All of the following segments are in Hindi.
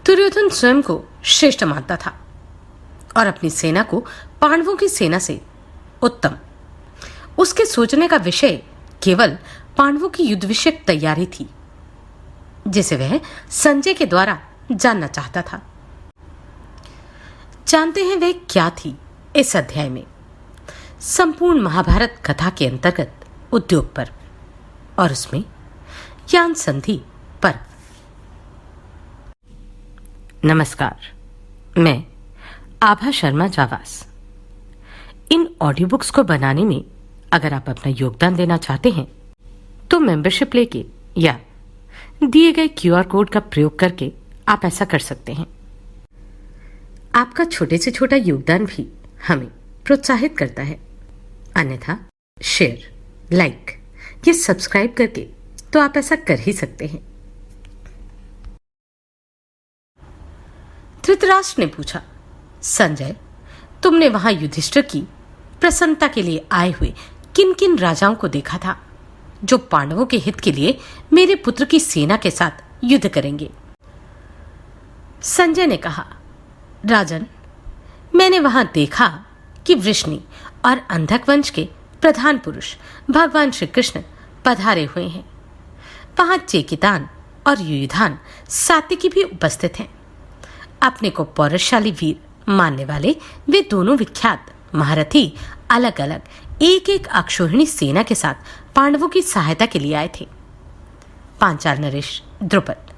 दुर्योधन स्वयं को श्रेष्ठ मानता था और अपनी सेना को पांडवों की सेना से उत्तम। उसके सोचने का विषय केवल पांडवों की युद्ध विषयक तैयारी थी, जिसे वह संजय के द्वारा जानना चाहता था। जानते हैं वह क्या थी इस अध्याय में। संपूर्ण महाभारत कथा के अंतर्गत उद्योग पर्व और उसमें यान संधि पर्व। नमस्कार, मैं आभा शर्मा जावास। इन ऑडियो बुक्स को बनाने में अगर आप अपना योगदान देना चाहते हैं तो मेंबरशिप लेके या दिए गए QR कोड का प्रयोग करके आप ऐसा कर सकते हैं। आपका छोटे से छोटा योगदान भी हमें प्रोत्साहित करता है। अन्यथा शेयर, लाइक या सब्सक्राइब करके तो आप ऐसा कर ही सकते हैं। धृतराष्ट्र ने पूछा, संजय, तुमने वहां युधिष्ठिर की प्रसन्नता के लिए आए हुए किन किन राजाओं को देखा था जो पांडवों के हित के लिए मेरे पुत्र की सेना के साथ युद्ध करेंगे? संजय ने कहा, राजन, मैंने वहां देखा कि वृष्णि और अंधक वंश के प्रधान पुरुष भगवान श्री कृष्ण पधारे हुए हैं। वहां चेकितान और युयुधान सात्विकी भी उपस्थित हैं। अपने को पौरुषशाली वीर मानने वाले वे दोनों विख्यात महारथी अलग अलग एक एक अक्षोहिणी सेना के साथ पांडवों की सहायता के लिए आए थे। पांचाल नरेश द्रुपद,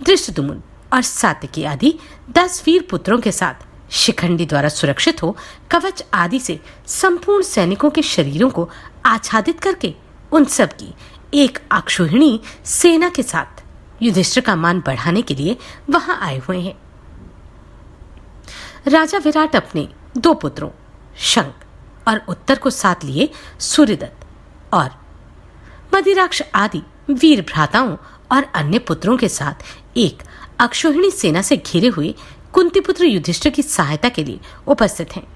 धृष्टद्युम्न और सात्विकी आदि 10 वीर पुत्रों के साथ शिखंडी द्वारा सुरक्षित हो कवच आदि से संपूर्ण सैनिकों के शरीरों को आच्छादित करके उन सब की एक अक्षोहिणी सेना के साथ युधिष्ठिर का मान बढ़ाने के लिए वहां आए हुए हैं। राजा विराट अपने 2 पुत्रों शंख और उत्तर को साथ लिए सूर्यदत्त और मदिराक्ष आदि वीर भ्राताओं और अन्य पुत्रों के साथ एक अक्षोहिणी सेना से घिरे हुए कुंती पुत्र युधिष्ठिर की सहायता के लिए उपस्थित हैं।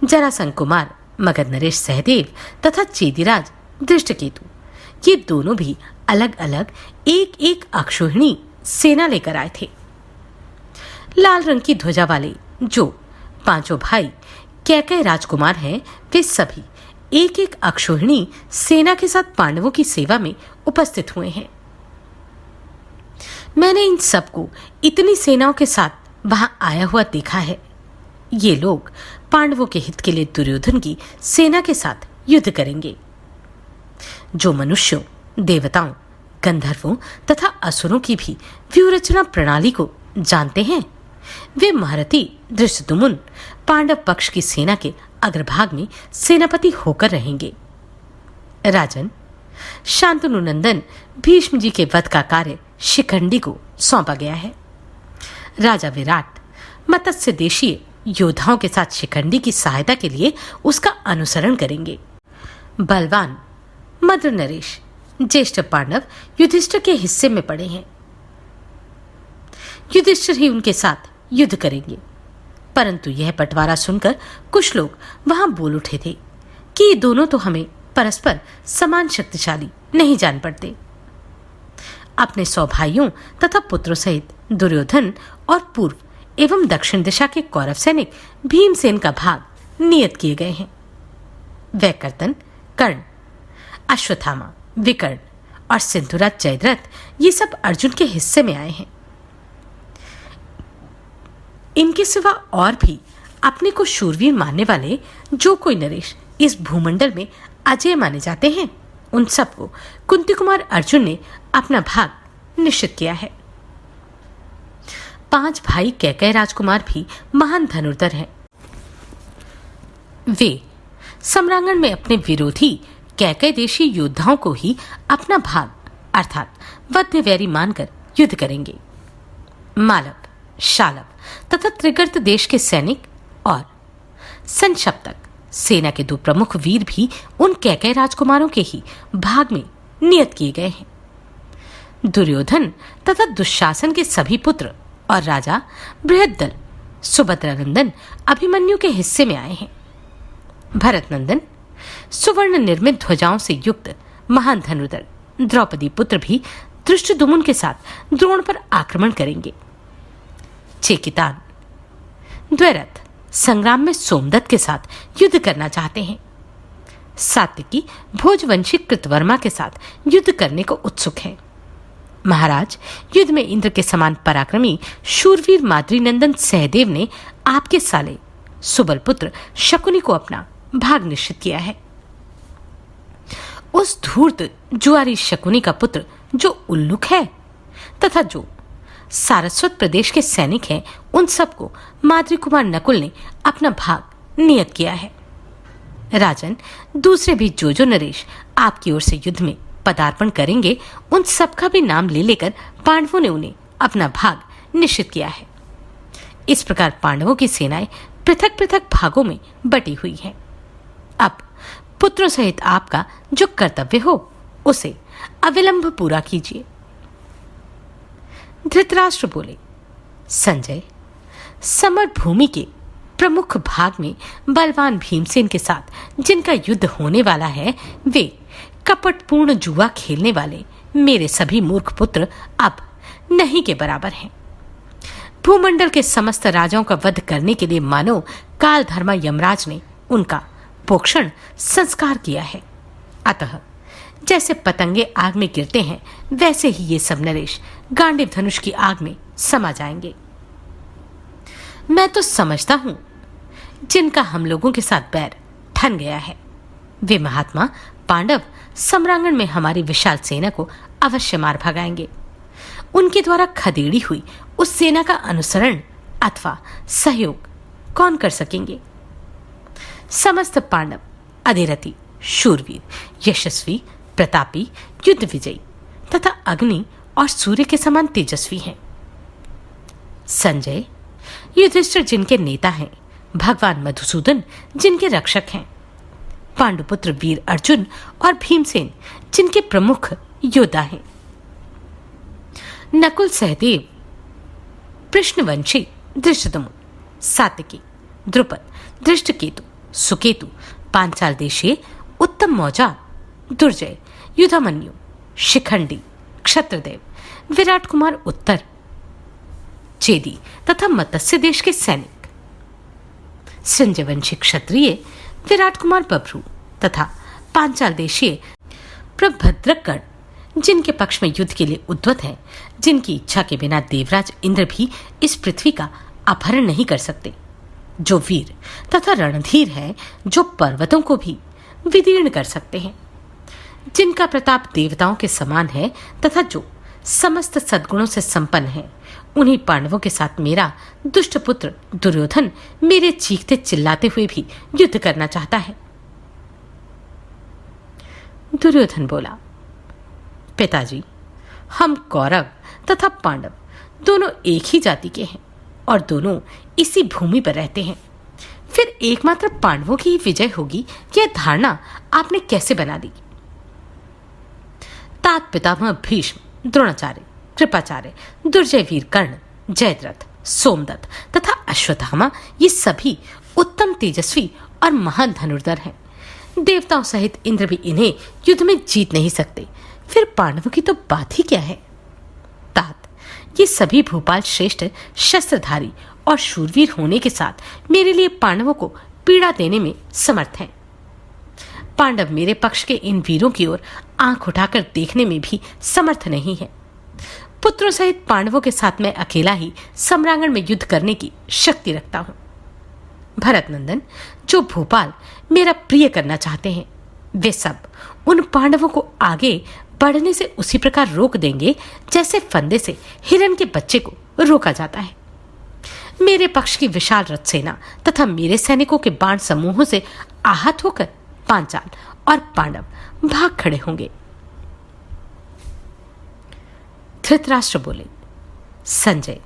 जरासंध कुमार मगध नरेश सहदेव तथा चेदिराज धृष्टकेतु ये दोनों भी अलग अलग एक एक अक्षोहिणी सेना लेकर आए थे। लाल रंग की ध्वजा वाले जो 5 भाई कैकेय राजकुमार हैं, वे सभी एक एक अक्षोहिणी सेना के साथ पांडवों की सेवा में उपस्थित हुए हैं। मैंने इन सबको इतनी सेनाओं के साथ वहां आया हुआ देखा है। ये लोग पांडवों के हित के लिए दुर्योधन की सेना के साथ युद्ध करेंगे। जो मनुष्यों, देवताओं, गंधर्वों तथा असुरों की भी व्यूहरचना प्रणाली को जानते हैं, वे महारथी धृष्टद्युम्न पांडव पक्ष की सेना के अग्रभाग में सेनापति होकर रहेंगे। राजन, शांतनु नंदन भीष्म जी के वध का कार्य शिखंडी को सौंपा गया है। राजा विराट मत्स्य देशीय योद्धाओं के साथ शिखंडी की सहायता के लिए उसका अनुसरण करेंगे। बलवान मद्र नरेश ज्येष्ठ पांडव युधिष्ठिर के हिस्से में पड़े हैं। युधिष्ठिर ही उनके साथ युद्ध करेंगे। परंतु यह बंटवारा सुनकर कुछ लोग वहां बोल उठे थे कि ये दोनों तो हमें परस्पर समान शक्तिशाली नहीं जान पड़ते। अपने 100 भाइयों तथा पुत्रों सहित दुर्योधन और पूर्व एवं दक्षिण दिशा के कौरव सैनिक भीमसेन का भाग नियत किए गए हैं। वैकर्तन, कर्ण, अश्वत्थामा, विकर्ण और सिंधुराज जयद्रथ ये सब अर्जुन के हिस्से में आए हैं। इनके सिवा और भी अपने को शूरवीर मानने वाले जो कोई नरेश इस भूमंडल में अजय माने जाते हैं, उन सबको कुंती कुमार अर्जुन ने अपना भाग निश्चित किया है। 5 भाई कैकेय राजकुमार भी महान धनुर्धर हैं। वे सम्रांगण में अपने विरोधी कैकेय देशी योद्धाओं को ही अपना भाग अर्थात वध्य वैरी मानकर युद्ध करेंगे। मालव, शालव तथा त्रिगर्त देश के सैनिक और संक्षप्तक सेना के 2 प्रमुख वीर भी उन कैकेय राजकुमारों के ही भाग में नियत किए गए हैं। दुर्योधन तथा दुशासन के सभी पुत्र और राजा बृहद्दल सुभद्रानंदन अभिमन्यु के हिस्से में आए हैं। भरतनंदन सुवर्ण निर्मित ध्वजाओं से युक्त महान धनुर्धर द्रौपदी पुत्र भी धृष्टद्युम्न के साथ द्रोण पर आक्रमण करेंगे। चेकितान। द्वैरथ संग्राम में सोमदत्त के साथ युद्ध करना चाहते हैं। सात्विकी भोजवंशी कृतवर्मा के साथ युद्ध करने को उत्सुक है। महाराज, युद्ध में इंद्र के समान पराक्रमी शूरवीर माद्रीनंदन सहदेव ने आपके साले सुबलपुत्र शकुनी को अपना भाग निश्चित किया है। उस धूर्त जुआरी शकुनी का पुत्र जो उल्लुक है तथा जो सारस्वत प्रदेश के सैनिक हैं, उन सबको माद्री कुमार नकुल ने अपना भाग नियत किया है। राजन, दूसरे भी जो नरेश आपकी ओर से युद्ध में पदार्पण करेंगे, उन सबका भी नाम ले लेकर पांडवों ने उन्हें अपना भाग निश्चित किया है। इस प्रकार पांडवों की सेनाएं पृथक पृथक भागों में बटी हुई हैं। अब पुत्रों सहित आपका जो कर्तव्य हो, उसे अविलंब पूरा कीजिए। धृतराष्ट्र बोले, संजय, समर भूमि के प्रमुख भाग में बलवान भीमसेन के साथ जिनका युद्ध होने वाला है, वे कपटपूर्ण जुआ खेलने वाले मेरे सभी मूर्ख पुत्र अब नहीं के बराबर हैं। भूमंडल के समस्त राजाओं का वध करने के लिए मानो काल धर्मा यमराज ने उनका पोषण संस्कार किया है। अतः जैसे पतंगे आग में गिरते हैं, वैसे ही ये सब नरेश गांडीव धनुष की आग में समा जाएंगे। मैं तो समझता हूं जिनका हम लोगों के साथ बैर ठन गया है, वे महात्मा पांडव सम्रांगण में हमारी विशाल सेना को अवश्य मार भगाएंगे। उनके द्वारा खदेड़ी हुई उस सेना का अनुसरण अथवा सहयोग कौन कर सकेंगे? समस्त पांडव अधिरथी, शूरवीर, यशस्वी, प्रतापी, युद्ध विजयी तथा अग्नि और सूर्य के समान तेजस्वी हैं। संजय, युधिष्ठिर जिनके नेता हैं, भगवान मधुसूदन जिनके रक्षक हैं, पांडुपुत्र वीर अर्जुन और भीमसेन जिनके प्रमुख योद्धा हैं, नकुल सहदेव, कृष्णवंशी धृष्टद्युम्न, सात्यकी, द्रुपद, धृष्टकेतु, सुकेतु, पांचाल देशीय, उत्तम मौजा, दुर्जय, युधामन्यु, शिखंडी, क्षत्रदेव, विराट कुमार उत्तर, चेदी तथा मत्स्य देश के सैनिक, संजयवंशी क्षत्रिय, विराट कुमार बभ्रू तथा पांचाल देशीय प्रभद्रकगण जिनके पक्ष में युद्ध के लिए उद्यत हैं, जिनकी इच्छा के बिना देवराज इंद्र भी इस पृथ्वी का अपहरण नहीं कर सकते, जो वीर तथा रणधीर हैं, जो पर्वतों को भी विदीर्ण कर सकते हैं, जिनका प्रताप देवताओं के समान है तथा जो समस्त सद्गुणों से संपन्न है, उन्हीं पांडवों के साथ मेरा दुष्ट पुत्र दुर्योधन मेरे चीखते चिल्लाते हुए भी युद्ध करना चाहता है। दुर्योधन बोला, पिताजी, हम कौरव तथा पांडव दोनों एक ही जाति के हैं और दोनों इसी भूमि पर रहते हैं। फिर एकमात्र पांडवों की ही विजय होगी, यह धारणा आपने कैसे बना दी? तात पितामह भीष्म, द्रोणाचार्य, कृपाचार्य, दुर्जय वीर कर्ण, जयद्रथ, सोमदत्त तथा अश्वत्थामा ये सभी उत्तम तेजस्वी और महान धनुर्धर हैं। देवताओं सहित इंद्र भी इन्हें युद्ध में जीत नहीं सकते, फिर पांडवों की तो बात ही क्या है? तात, ये सभी भूपाल श्रेष्ठ शस्त्रधारी और शूरवीर होने के साथ मेरे लिए पांडवों को पीड़ा देने में समर्थ हैं। पांडव मेरे पक्ष के इन वीरों की ओर आंख उठाकर देखने में भी समर्थ नहीं है। पुत्रों सहित पांडवों के साथ मैं अकेला ही सम्रांगण में युद्ध करने की शक्ति रखता हूं। भरत नंदन, जो भोपाल मेरा प्रिय करना चाहते हैं, वे सब उन पांडवों को आगे बढ़ने से उसी प्रकार रोक देंगे जैसे फंदे से हिरण के बच्चे को रोका जाता है। मेरे पक्ष की विशाल रथ सेना तथा मेरे सैनिकों के बाण समूहों से आहत होकर पांचाल और पांडव भाग खड़े होंगे। धृतराष्ट्र बोले, संजय,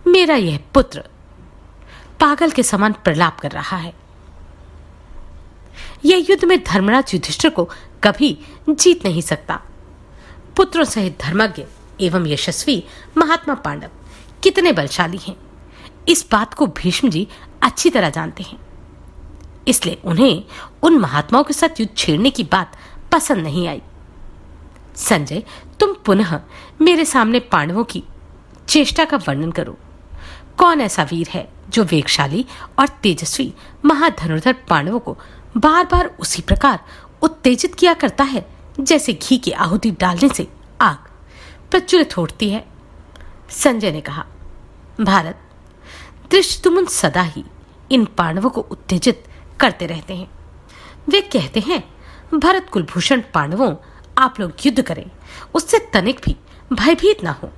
मेरा यह पुत्र पागल के समान प्रलाप कर रहा है। यह युद्ध में धर्मराज युधिष्ठिर को कभी जीत नहीं सकता। पुत्रों सहित धर्मज्ञ एवं यशस्वी महात्मा पांडव कितने बलशाली हैं, इस बात को भीष्म जी अच्छी तरह जानते हैं। इसलिए उन्हें उन महात्माओं के साथ युद्ध छेड़ने की बात पसंद नहीं आई। संजय, तुम पुनः मेरे सामने पांडवों की चेष्टा का वर्णन करो। कौन ऐसा वीर है जो वेगशाली और तेजस्वी महाधनुर्धर पांडवों को बार बार उसी प्रकार उत्तेजित किया करता है जैसे घी की आहुति डालने से आग प्रज्वलित होती है। संजय ने कहा, भारत, धृष्टद्युम्न सदा ही इन पांडवों को उत्तेजित करते रहते हैं। वे कहते हैं, भरत कुलभूषण पांडवों, आप लोग युद्ध करें, उससे तनिक भी भयभीत ना हो।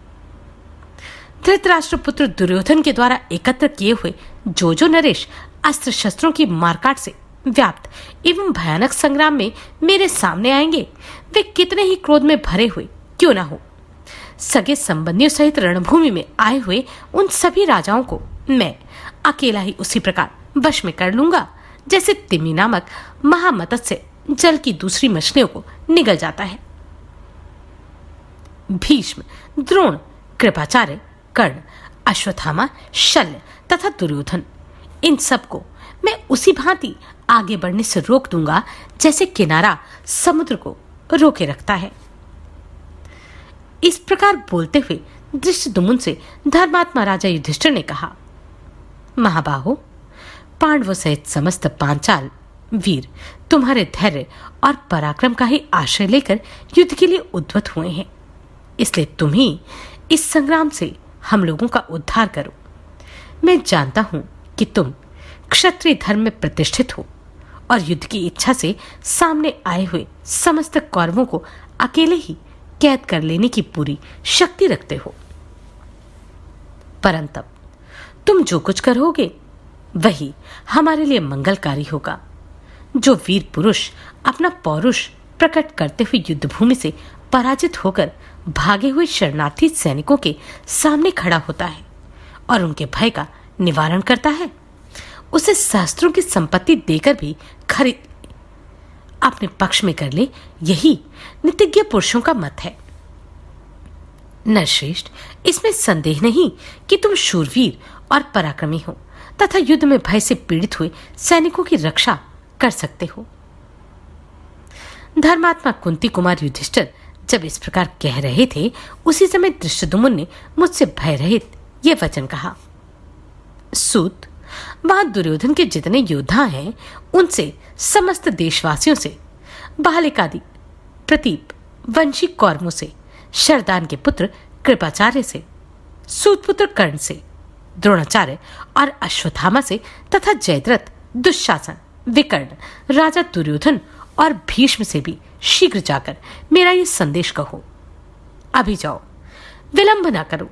धृतराष्ट्र पुत्र दुर्योधन के द्वारा एकत्र किए हुए जो नरेश अस्त्र शस्त्रों की मारकाट से व्याप्त एवं भयानक संग्राम में मेरे सामने आएंगे, वे कितने ही क्रोध में भरे हुए क्यों ना हो, सगे संबंधियों सहित रणभूमि में आए हुए उन सभी राजाओं को मैं अकेला ही उसी प्रकार वश में कर लूंगा जैसे तिमी नामक महामत्स्य जल की दूसरी मछलियों को निगल जाता है। भीष्म, द्रोण, कृपाचार्य, कर्ण, अश्वत्थामा, शल्य तथा दुर्योधन, इन सबको मैं उसी भांति आगे बढ़ने से रोक दूंगा जैसे किनारा समुद्र को रोके रखता है। इस प्रकार बोलते हुए धृष्टद्युम्न से धर्मात्मा राजा युधिष्ठिर ने कहा, महाबाहो, पांडवों सहित समस्त पांचाल वीर तुम्हारे धैर्य और पराक्रम का ही आश्रय लेकर युद्ध के लिए उद्यत हुए हैं, इसलिए तुम ही इस संग्राम से हम लोगों का उद्धार करो। मैं जानता हूं कि तुम क्षत्रिय धर्म में प्रतिष्ठित हो और युद्ध की इच्छा से सामने आए हुए समस्त कौरवों को अकेले ही कैद कर लेने की पूरी शक्ति रखते हो, परंतु तुम जो कुछ करोगे वही हमारे लिए मंगलकारी होगा। जो वीर पुरुष अपना पौरुष प्रकट करते हुए युद्धभूमि से पराजित होकर भागे हुए शरणार्थी सैनिकों के सामने खड़ा होता है और उनके भय का निवारण करता है, उसे सहस्त्रों की संपत्ति देकर भी खरीद अपने पक्ष में कर ले, यही नीतिज्ञ पुरुषों का मत है। नरश्रेष्ठ, इसमें संदेह नहीं कि तुम शूरवीर और पराक्रमी हो तथा युद्ध में भय से पीड़ित हुए सैनिकों की रक्षा कर सकते हो। धर्मात्मा कुंती कुमार युधिष्ठिर जब इस प्रकार कह रहे थे, उसी समय धृष्टद्युम्न ने मुझसे भय रहित ये वचन कहा, सूत, वहां दुर्योधन के जितने योद्धा हैं उनसे, समस्त देशवासियों से, बालिकादि प्रतीप वंशी कौरवों से, शरदान के पुत्र कृपाचार्य से, सूतपुत्र कर्ण से, द्रोणाचार्य और अश्वत्थामा से तथा जयद्रथ, दुशासन, विकर्ण, राजा दुर्योधन और भीष्म से भी शीघ्र जाकर मेरा ये संदेश कहो। अभी जाओ, विलंब ना करो।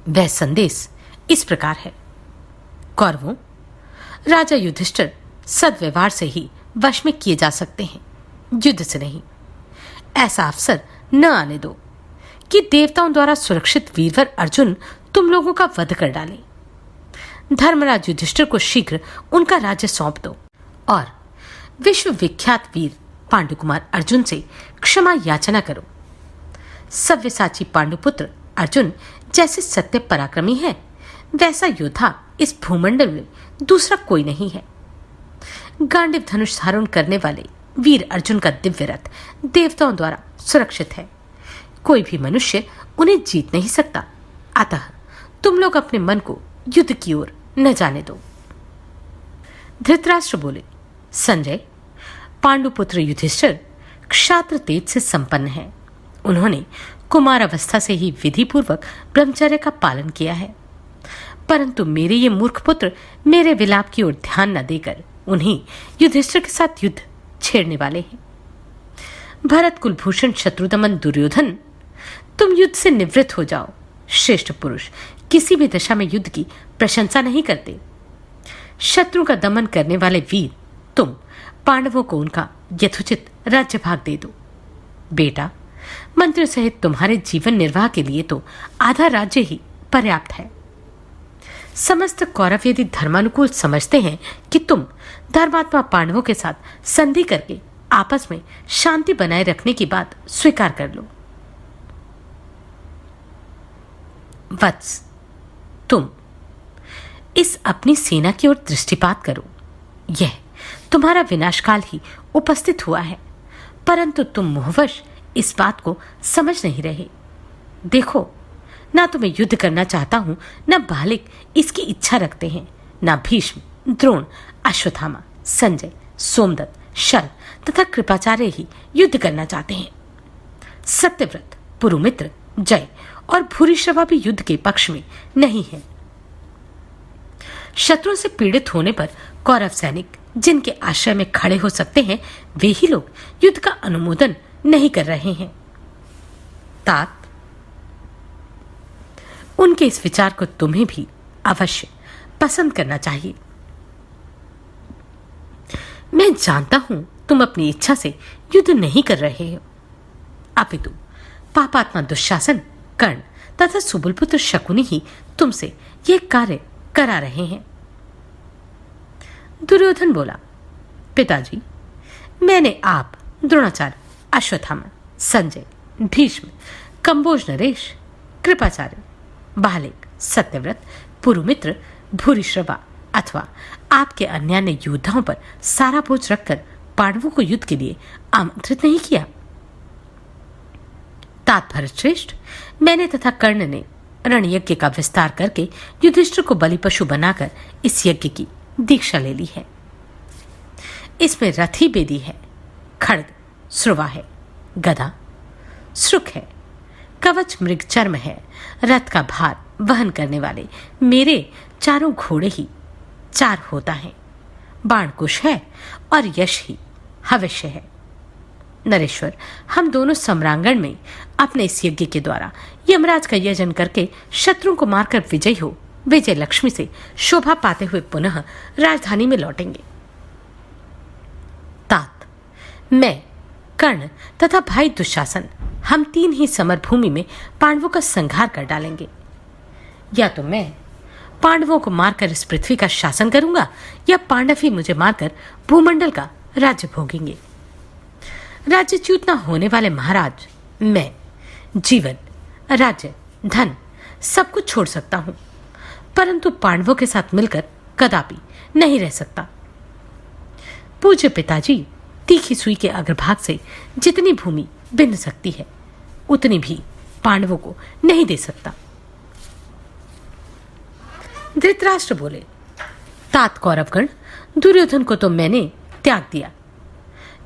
वह संदेश इस प्रकार है, कौरवों, राजा युधिष्ठिर सद्व्यवहार से ही वश में किए जा सकते हैं, युद्ध से नहीं। ऐसा अवसर न आने दो कि देवताओं द्वारा सुरक्षित वीरवर अर्जुन तुम लोगों का वध कर डाले। धर्मराज युधिष्ठिर को शीघ्र उनका राज्य सौंप दो और विश्व विख्यात वीर पांडुकुमार अर्जुन से क्षमा याचना करो। सव्यसाची पांडुपुत्र अर्जुन जैसे सत्य पराक्रमी है, वैसा योद्धा इस भूमंडल में दूसरा कोई नहीं है। गांडीव धनुष धारण करने वाले वीर अर्जुन का दिव्य रथ देवताओं द्वारा सुरक्षित है, कोई भी मनुष्य उन्हें जीत नहीं सकता। अतः तुम लोग अपने मन को युद्ध की ओर न जाने दो। धृतराष्ट्र बोले, संजय, पांडुपुत्र युधिष्ठिर क्षात्र तेज से संपन्न है। उन्होंने कुमार अवस्था से ही विधि पूर्वक ब्रह्मचर्य का पालन किया है, परंतु मेरे ये मूर्ख पुत्र मेरे विलाप की ओर ध्यान न देकर उन्हीं युधिष्ठिर के साथ युद्ध छेड़ने वाले हैं। भरत कुलभूषण शत्रुदमन दुर्योधन, तुम युद्ध से निवृत्त हो जाओ। श्रेष्ठ पुरुष किसी भी दशा में युद्ध की प्रशंसा नहीं करते। शत्रु का दमन करने वाले वीर तुम पांडवों को उनका यथोचित राज्य भाग दे दो। बेटा, मंत्रियों सहित तुम्हारे जीवन निर्वाह के लिए तो आधा राज्य ही पर्याप्त है। समस्त कौरव यदि धर्मानुकूल समझते हैं कि तुम धर्मात्मा पांडवों के साथ संधि करके आपस में शांति बनाए रखने की बात स्वीकार कर लो। वत्स, तुम इस अपनी सेना की ओर दृष्टिपात करो। यह तुम्हारा विनाशकाल ही उपस्थित हुआ है, परंतु तुम मोहवश इस बात को समझ नहीं रहे। देखो, ना तो मैं युद्ध करना चाहता हूं, न बालिक इसकी इच्छा रखते हैं, न भीष्म, द्रोण, अश्वत्थामा, संजय, सोमदत्त, शल्य तथा कृपाचार्य ही युद्ध करना चाहते हैं। सत्यव्रत, पुरुमित्र, जय और भूरिश्रवा भी युद्ध के पक्ष में नहीं है। शत्रुओं से पीड़ित होने पर कौरव सैनिक जिनके आश्रय में खड़े हो सकते हैं, वे ही लोग युद्ध का अनुमोदन नहीं कर रहे हैं। तात, उनके इस विचार को तुम्हें भी अवश्य पसंद करना चाहिए। मैं जानता हूं तुम अपनी इच्छा से युद्ध नहीं कर रहे हो, अपितु पापात्मा दुशासन, कर्ण तथा सुबलपुत्र शकुनी ही तुमसे यह कार्य करा रहे हैं। दुर्योधन बोला, पिताजी, मैंने आप, द्रोणाचार्य, अश्वत्थामा, संजय, भीष्म, कंबोज नरेश, कृपाचार्य, बालिक, सत्यव्रत, पुरुमित्र, भूरिश्रवा अथवा आपके अन्य योद्धाओं पर सारा बोझ रखकर पांडवों को युद्ध के लिए आमंत्रित नहीं किया। तात भरतश्रेष्ठ, मैंने तथा कर्ण ने रणयज्ञ का विस्तार करके युधिष्ठिर को बलि पशु बनाकर इस यज्ञ की दीक्षा ले ली है। इसमें रथी बेदी है, खड्ग श्रुवा है, गदा श्रुक है, कवच मृग चर्म है, रथ का भार वहन करने वाले मेरे चारों घोड़े ही 4 होता है, बाणकुश है और यश ही हविष्य है। नरेश्वर, हम दोनों सम्रांगण में अपने इस यज्ञ के द्वारा यमराज का यजन करके शत्रुओं को मारकर विजयी हो विजय लक्ष्मी से शोभा पाते हुए पुनः राजधानी में लौटेंगे। तात, मैं, कर्ण तथा भाई दुशासन, हम 3 ही समरभूमि में पांडवों का संहार कर डालेंगे। या तो मैं पांडवों को मारकर इस पृथ्वी का शासन करूंगा, या पांडव ही मुझे मारकर भूमंडल का राज्य भोगेंगे। राज्यच्युत न होने वाले महाराज, मैं जीवन, राज्य, धन सब कुछ छोड़ सकता हूं, परंतु पांडवों के साथ मिलकर कदापि नहीं रह सकता। पूज्य पिताजी, तीखी सुई के अग्रभाग से जितनी भूमि बिंद सकती है, उतनी भी पांडवों को नहीं दे सकता। धृतराष्ट्र बोले, तात कौरवगण, दुर्योधन को तो मैंने त्याग दिया।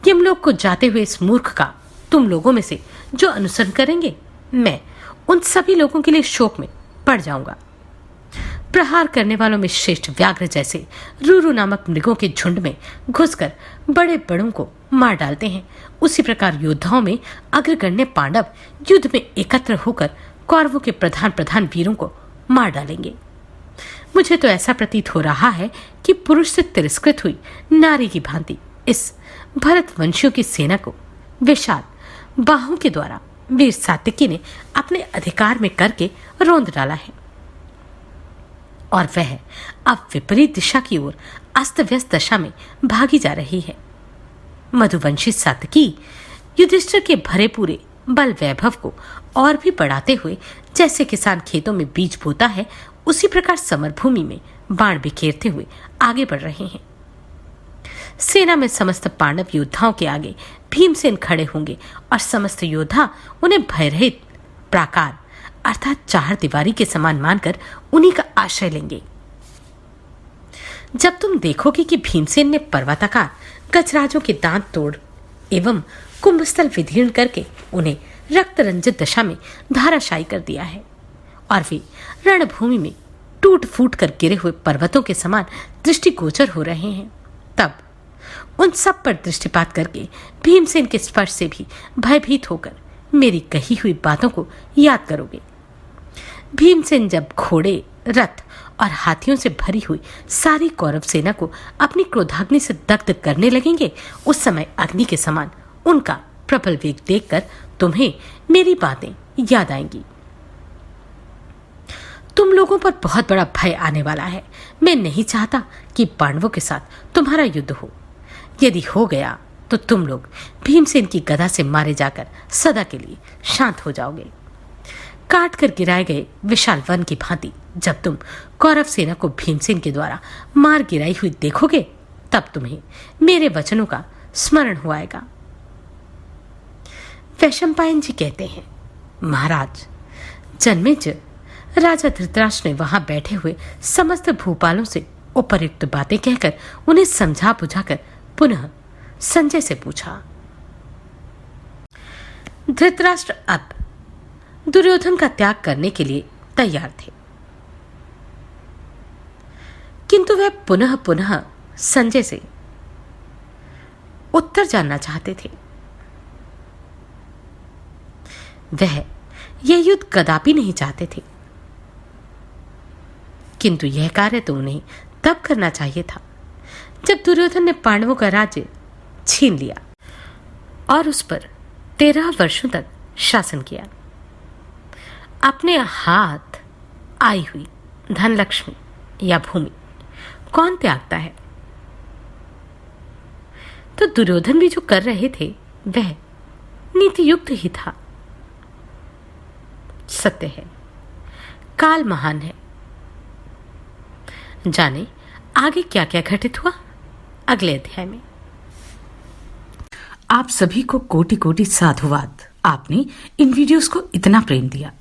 यमलोक को जाते हुए इस मूर्ख का तुम लोगों में से जो अनुसरण करेंगे, मैं उन सभी लोगों के लिए शोक में पड़ जाऊंगा। प्रहार करने वालों में श्रेष्ठ व्याघ्र जैसे रूरू नामक मृगों के झुंड में घुसकर बड़े बड़ों को मार डालते हैं, उसी प्रकार योद्धाओं में अग्रगण्य पांडव युद्ध में एकत्र होकर कौरवों के प्रधान प्रधान वीरों को मार डालेंगे। मुझे तो ऐसा प्रतीत हो रहा है कि पुरुष से तिरस्कृत हुई नारी की भांति इस भरतवंशियों की सेना को विशाल बाहों के द्वारा वीर सात्विकी ने अपने अधिकार में करके रौंद डाला है, और वह अब विपरीत दिशा की ओर अस्त व्यस्त दशा में भागी जा रही है। मधुवंशी सात्विकी युधिष्ठिर के भरे पूरे बल वैभव को और भी बढ़ाते हुए जैसे किसान खेतों में बीज बोता है, उसी प्रकार समरभूमि में बाण बिखेरते हुए आगे बढ़ रहे हैं। सेना में समस्त पांडव योद्धाओं के आगे भीमसेन खड़े होंगे और समस्त योद्धा उन्हें भयरहित प्राकार अर्थात 4 दीवारी के समान मानकर उन्हीं का आश्रय लेंगे। जब तुम देखोगे कि भीमसेन ने पर्वताकार गजराजों के दांत तोड़ एवं कुंभस्थल विदीर्ण करके उन्हें रक्त रंजित दशा में धाराशायी कर दिया है, और वे रणभूमि में टूट फूट कर गिरे हुए पर्वतों के समान दृष्टिगोचर हो रहे हैं, तब उन सब पर दृष्टिपात करके भीमसेन के स्पर्श से भी भयभीत होकर मेरी कही हुई बातों को याद करोगे। भीमसेन जब घोड़े, रथ और हाथियों से भरी हुई सारी कौरव सेना को अपनी क्रोधाग्नि से दग्ध करने लगेंगे, उस समय अग्नि के समान उनका प्रबल वेग देखकर तुम्हें मेरी बातें याद आएंगी। तुम लोगों पर बहुत बड़ा भय आने वाला है। मैं नहीं चाहता कि पांडवों के साथ तुम्हारा युद्ध हो। यदि हो गया तो तुम लोग भीमसेन की गदा से मारे जाकर सदा के लिए शांत हो जाओगे। काट कर गिराए गए विशाल वन की भांति जब तुम कौरव सेना को भीमसेन के द्वारा मार गिराई हुई देखोगे, तब तुम्हें मेरे वचनों का स्मरण हो आएगा। वैशंपायन जी कहते हैं, महाराज, जन्मेजय राजा धृतराष्ट्र ने वहां बैठे हुए समस्त भूपालों से उपयुक्त बातें कहकर उन्हें समझा बुझाकर पुनः संजय से पूछा। धृतराष्ट्र अब दुर्योधन का त्याग करने के लिए तैयार थे, किंतु वह पुनः पुनः संजय से उत्तर जानना चाहते थे। वह यह युद्ध कदापि नहीं चाहते थे, किंतु यह कार्य तो उन्हें तब करना चाहिए था जब दुर्योधन ने पांडवों का राज्य छीन लिया और उस पर 13 वर्षों तक शासन किया। अपने हाथ आई हुई धन लक्ष्मी या भूमि कौन त्यागता है? तो दुर्योधन भी जो कर रहे थे वह नीति युक्त ही था। सत्य है, काल महान है। जाने आगे क्या क्या घटित हुआ अगले अध्याय में। आप सभी को कोटि कोटि साधुवाद। आपने इन वीडियोस को इतना प्रेम दिया।